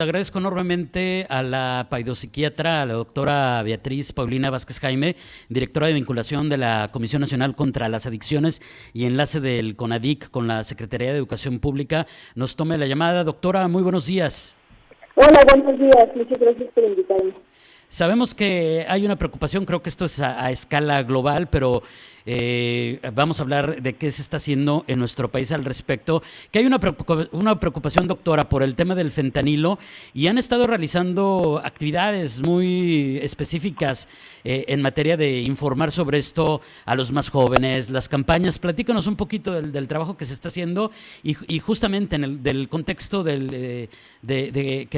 Agradezco enormemente a la paidopsiquiatra, a la doctora Beatriz Paulina Vázquez Jaime, directora de vinculación de la Comisión Nacional contra las Adicciones y enlace del CONADIC con la Secretaría de Educación Pública. Nos tome la llamada. Doctora, muy buenos días. Hola, buenos días. Muchas gracias por invitarme. Sabemos que hay una preocupación, creo que esto es a escala global, pero vamos a hablar de qué se está haciendo en nuestro país al respecto. Que hay una preocupación, doctora, por el tema del fentanilo y han estado realizando actividades muy específicas en materia de informar sobre esto a los más jóvenes, las campañas. Platícanos un poquito del trabajo que se está haciendo y justamente del contexto que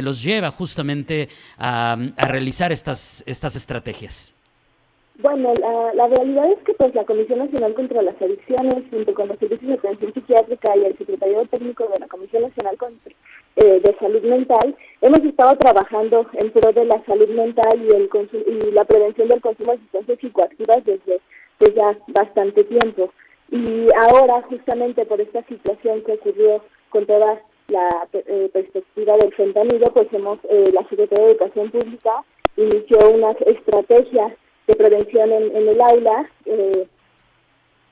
los lleva justamente a realizar estas estrategias. Bueno, la realidad es que pues la Comisión Nacional contra las Adicciones, junto con los servicios de atención psiquiátrica y el Secretariado Técnico de la Comisión Nacional de Salud Mental, hemos estado trabajando en pro de la salud mental y la prevención del consumo de sustancias psicoactivas desde ya bastante tiempo. Y ahora, justamente por esta situación que ocurrió con toda la perspectiva del fentanilo, pues la Secretaría de Educación Pública inició una estrategia de prevención en el aula,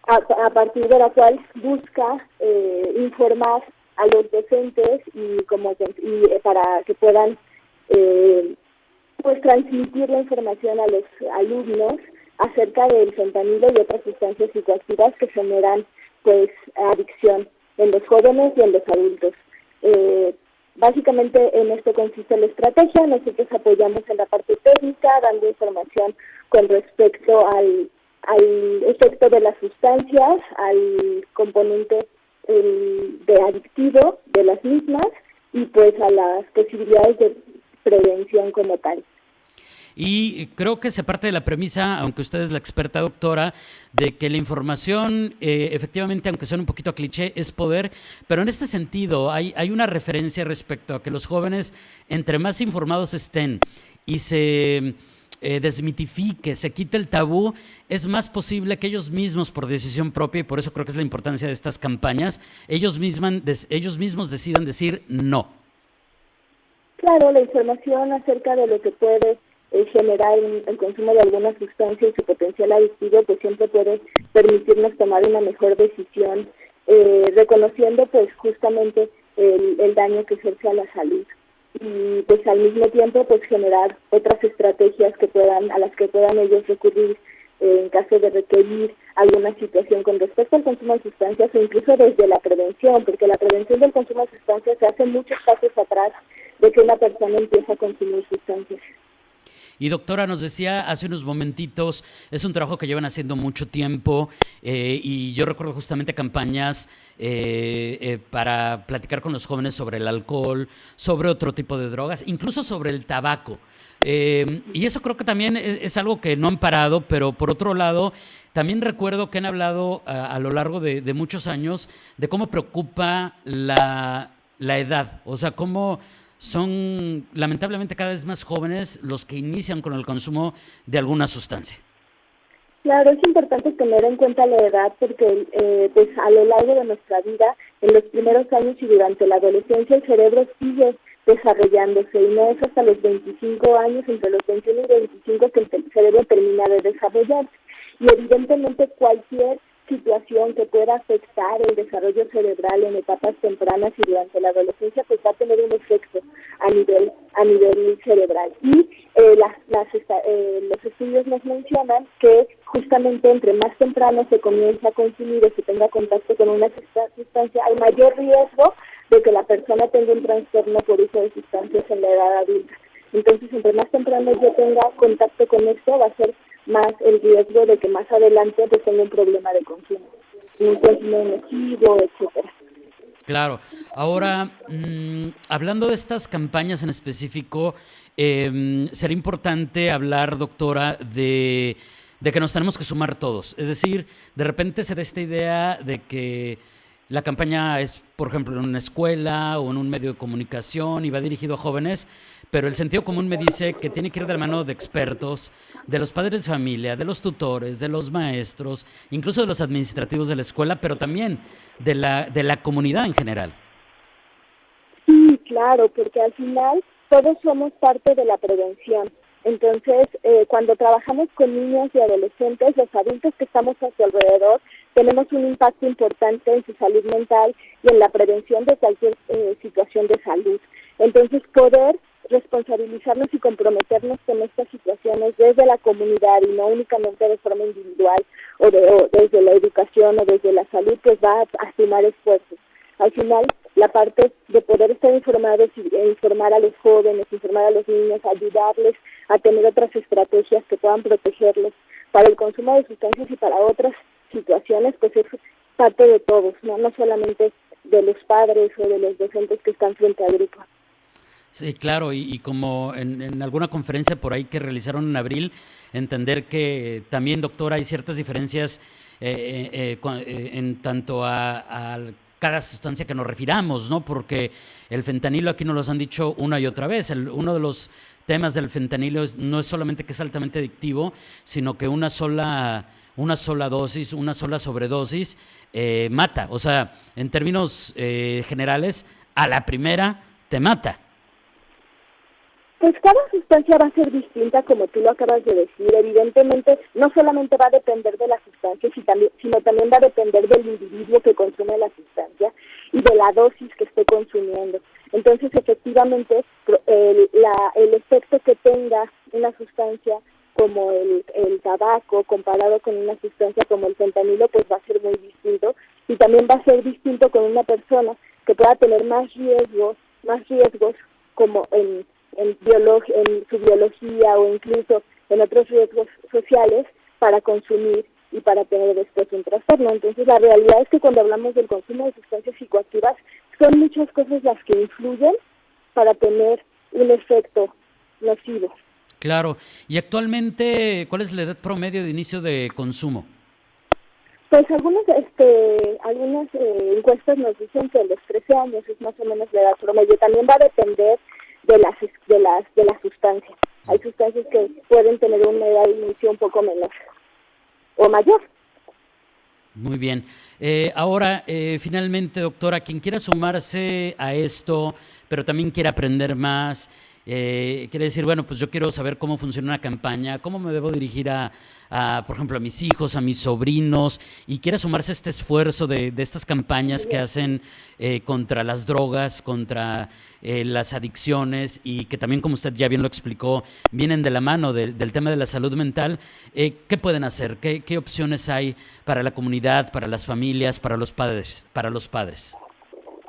a partir de la cual busca informar a los docentes y para que puedan pues transmitir la información a los alumnos acerca del fentanilo y otras sustancias psicoactivas que generan pues adicción en los jóvenes y en los adultos. Básicamente en esto consiste la estrategia. Nosotros apoyamos en la parte técnica, dando información con respecto al efecto de las sustancias, al componente de adictivo de las mismas y pues a las posibilidades de prevención como tal. Y creo que se parte de la premisa, aunque usted es la experta doctora, de que la información, efectivamente, aunque suene un poquito a cliché, es poder, pero en este sentido hay una referencia respecto a que los jóvenes, entre más informados estén y se desmitifique, se quite el tabú, es más posible que ellos mismos, por decisión propia, y por eso creo que es la importancia de estas campañas, ellos mismos decidan decir no. Claro, la información acerca de lo que puede generar el consumo de alguna sustancia y su potencial adictivo, pues siempre puede permitirnos tomar una mejor decisión, reconociendo pues justamente el daño que ejerce a la salud y pues al mismo tiempo pues generar otras estrategias a las que puedan ellos recurrir en caso de requerir alguna situación con respecto al consumo de sustancias o incluso desde la prevención, porque la prevención del consumo de sustancias se hace muchos pasos atrás de que una persona empieza a consumir sustancias. Y doctora, nos decía hace unos momentitos, es un trabajo que llevan haciendo mucho tiempo y yo recuerdo justamente campañas para platicar con los jóvenes sobre el alcohol, sobre otro tipo de drogas, incluso sobre el tabaco. Y eso creo que también es algo que no han parado, pero por otro lado, también recuerdo que han hablado a lo largo de muchos años de cómo preocupa la edad, o sea, cómo son lamentablemente cada vez más jóvenes los que inician con el consumo de alguna sustancia. Claro, es importante tener en cuenta la edad porque pues a lo largo de nuestra vida, en los primeros años y durante la adolescencia, el cerebro sigue desarrollándose y no es hasta los 25 años, entre los 21 y 25, que el cerebro termina de desarrollarse. Y evidentemente cualquier situación que pueda afectar el desarrollo cerebral en etapas tempranas y durante la adolescencia pues va a tener un efecto a nivel cerebral. Y los estudios nos mencionan que justamente entre más temprano se comienza a consumir o se tenga contacto con una sustancia, hay mayor riesgo de que la persona tenga un trastorno por uso de sustancias en la edad adulta. Entonces, entre más temprano yo tenga contacto con esto, va a ser más el riesgo de que más adelante pues tenga un problema de consumo, un consumo nocivo, etcétera. Claro. Ahora, hablando de estas campañas en específico, sería importante hablar, doctora, de que nos tenemos que sumar todos. Es decir, de repente se da esta idea de que la campaña es, por ejemplo, en una escuela o en un medio de comunicación y va dirigido a jóvenes, pero el sentido común me dice que tiene que ir de la mano de expertos, de los padres de familia, de los tutores, de los maestros, incluso de los administrativos de la escuela, pero también de la comunidad en general. Sí, claro, porque al final todos somos parte de la prevención. Entonces, cuando trabajamos con niños y adolescentes, los adultos que estamos a su alrededor, tenemos un impacto importante en su salud mental y en la prevención de cualquier situación de salud. Entonces, poder responsabilizarnos y comprometernos con estas situaciones desde la comunidad y no únicamente de forma individual o desde la educación o desde la salud, pues va a sumar esfuerzos. Al final, la parte de poder estar informados e informar a los jóvenes, informar a los niños, ayudarles a tener otras estrategias que puedan protegerlos para el consumo de sustancias y para otras situaciones, pues es parte de todos, no solamente de los padres o de los docentes que están frente al grupo. Sí, claro, y como en alguna conferencia por ahí que realizaron en abril, entender que también, doctora, hay ciertas diferencias en tanto a cada sustancia que nos refiramos, ¿no? Porque el fentanilo, aquí nos lo han dicho una y otra vez, uno de los temas del fentanilo no es solamente que es altamente adictivo, sino que una sola dosis, una sola sobredosis mata. O sea, en términos generales, a la primera te mata. Pues cada sustancia va a ser distinta, como tú lo acabas de decir. Evidentemente, no solamente va a depender de la sustancia, sino también va a depender del individuo que consume la sustancia y de la dosis que esté consumiendo. Entonces, efectivamente, el efecto que tenga una sustancia como el tabaco comparado con una sustancia como el fentanilo, pues va a ser muy distinto. Y también va a ser distinto con una persona que pueda tener más riesgos como en su biología o incluso en otros riesgos sociales para consumir y para tener después un trastorno. Entonces, la realidad es que cuando hablamos del consumo de sustancias psicoactivas, son muchas cosas las que influyen para tener un efecto nocivo. Claro. Y actualmente, ¿cuál es la edad promedio de inicio de consumo? Pues algunas encuestas nos dicen que los 13 años es más o menos la edad promedio. También va a depender de las sustancias. Hay sustancias que pueden tener una edad de inicio un poco menor o mayor. Muy bien. Ahora, finalmente, doctora, quien quiera sumarse a esto, pero también quiere aprender más, quiere decir, bueno, pues yo quiero saber cómo funciona una campaña, cómo me debo dirigir por ejemplo, a mis hijos, a mis sobrinos, y quiere sumarse a este esfuerzo de estas campañas que hacen contra las drogas, contra las adicciones, y que también, como usted ya bien lo explicó, vienen de la mano del tema de la salud mental. ¿Qué pueden hacer? ¿Qué opciones hay para la comunidad, para las familias, para los padres?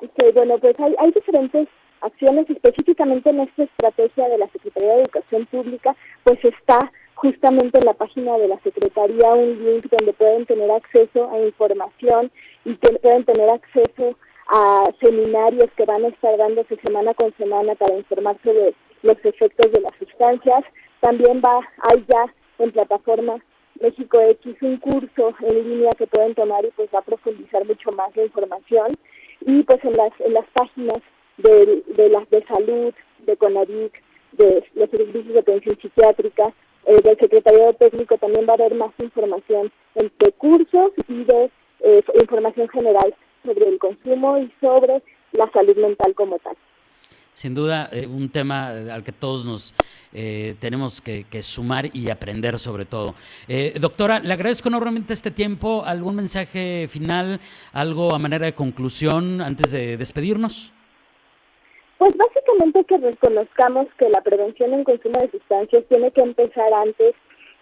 Sí, bueno, pues hay diferentes acciones. Específicamente en esta estrategia de la Secretaría de Educación Pública, pues está justamente en la página de la Secretaría un link donde pueden tener acceso a información y que pueden tener acceso a seminarios que van a estar dándose semana con semana para informar sobre los efectos de las sustancias. También hay ya en plataforma México X un curso en línea que pueden tomar y pues va a profundizar mucho más la información. Y pues en las páginas de salud, de CONADIC, de los servicios de atención psiquiátrica, del Secretariado Técnico también va a haber más información entre cursos y de información general sobre el consumo y sobre la salud mental como tal. Sin duda, un tema al que todos nos tenemos que sumar y aprender sobre todo. Doctora, le agradezco enormemente este tiempo. ¿Algún mensaje final, algo a manera de conclusión antes de despedirnos? Pues básicamente que reconozcamos que la prevención en consumo de sustancias tiene que empezar antes,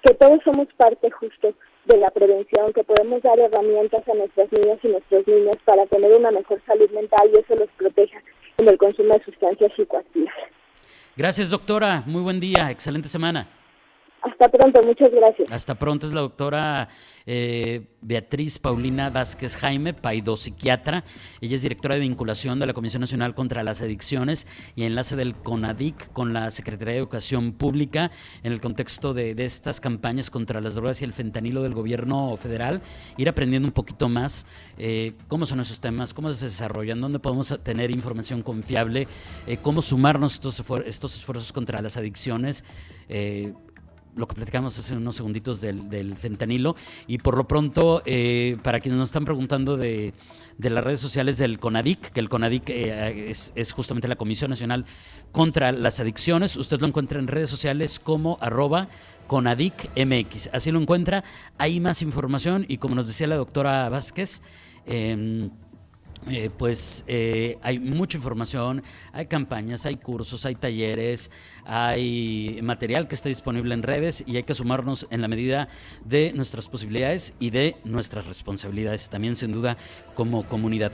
que todos somos parte justo de la prevención, que podemos dar herramientas a nuestras niñas y nuestros niños para tener una mejor salud mental y eso los proteja en el consumo de sustancias psicoactivas. Gracias, doctora. Muy buen día. Excelente semana. Hasta pronto, muchas gracias. Hasta pronto. Es la doctora Beatriz Paulina Vázquez Jaime, psiquiatra. Ella es directora de vinculación de la Comisión Nacional contra las Adicciones y enlace del CONADIC con la Secretaría de Educación Pública en el contexto de estas campañas contra las drogas y el fentanilo del gobierno federal. Ir aprendiendo un poquito más cómo son esos temas, cómo se desarrollan, dónde podemos tener información confiable, cómo sumarnos estos esfuerzos contra las adicciones. lo que platicamos hace unos segunditos del fentanilo. Y por lo pronto, para quienes nos están preguntando de las redes sociales del CONADIC, que el CONADIC es justamente la Comisión Nacional contra las Adicciones, usted lo encuentra en redes sociales como @CONADICMX. Así lo encuentra, hay más información y como nos decía la doctora Vázquez, hay mucha información, hay campañas, hay cursos, hay talleres, hay material que está disponible en redes y hay que sumarnos en la medida de nuestras posibilidades y de nuestras responsabilidades, también sin duda como comunidad.